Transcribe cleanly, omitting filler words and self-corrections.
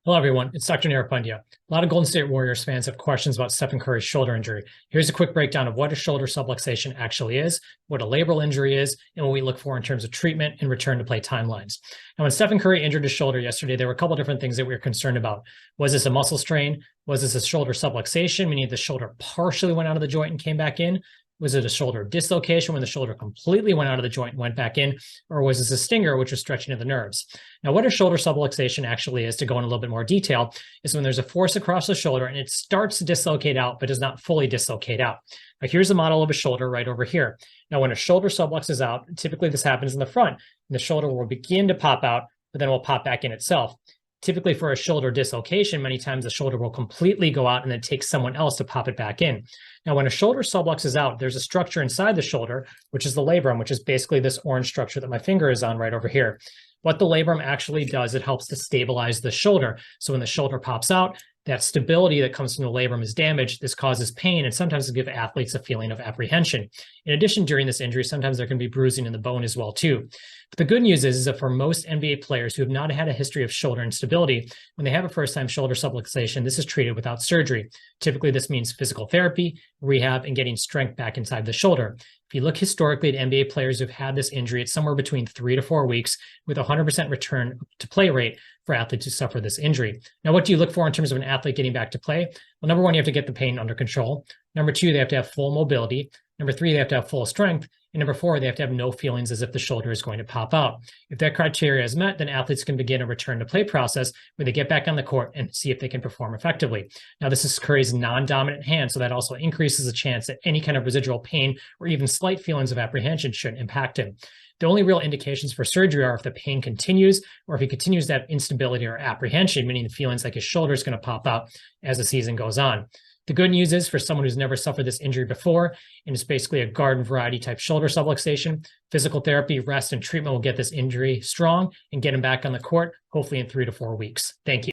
Hello, everyone. It's Dr. Narapundia. A lot of Golden State Warriors fans have questions about Stephen Curry's shoulder injury. Here's a quick breakdown of what a shoulder subluxation actually is, what a labral injury is, and what we look for in terms of treatment and return to play timelines. Now, when Stephen Curry injured his shoulder yesterday, there were a couple different things that we were concerned about. Was this a muscle strain? Was this a shoulder subluxation, meaning the shoulder partially went out of the joint and came back in? Was it a shoulder dislocation when the shoulder completely went out of the joint and went back in? Or was this a stinger, which was stretching of the nerves? Now, what a shoulder subluxation actually is, to go in a little bit more detail, is when there's a force across the shoulder and it starts to dislocate out, but does not fully dislocate out. Now, here's a model of a shoulder right over here. Now, when a shoulder subluxes out, typically this happens in the front, and the shoulder will begin to pop out, but then it will pop back in itself. Typically for a shoulder dislocation, many times the shoulder will completely go out and then take someone else to pop it back in. Now, when a shoulder subluxes out, there's a structure inside the shoulder, which is the labrum, which is basically this orange structure that my finger is on right over here. What the labrum actually does, it helps to stabilize the shoulder. So when the shoulder pops out, that stability that comes from the labrum is damaged. This causes pain and sometimes it gives athletes a feeling of apprehension. In addition, during this injury, sometimes there can be bruising in the bone as well too. But the good news is that for most NBA players who have not had a history of shoulder instability, when they have a first-time shoulder subluxation, this is treated without surgery. Typically, this means physical therapy, rehab, and getting strength back inside the shoulder. If you look historically at NBA players who've had this injury, it's somewhere between 3 to 4 weeks with a 100% return to play rate for athletes who suffer this injury. Now, what do you look for in terms of an athlete getting back to play? Well, number one, you have to get the pain under control. Number two, they have to have full mobility. Number three, they have to have full strength. And number four, they have to have no feelings as if the shoulder is going to pop out. If that criteria is met, then athletes can begin a return to play process where they get back on the court and see if they can perform effectively. Now, this is Curry's non-dominant hand, so that also increases the chance that any kind of residual pain or even slight feelings of apprehension should impact him. The only real indications for surgery are if the pain continues or if he continues to have instability or apprehension, meaning the feelings like his shoulder is going to pop out as the season goes on. The good news is, for someone who's never suffered this injury before, and it's basically a garden variety type shoulder subluxation, physical therapy, rest, and treatment will get this injury strong and get him back on the court, hopefully in 3 to 4 weeks. Thank you.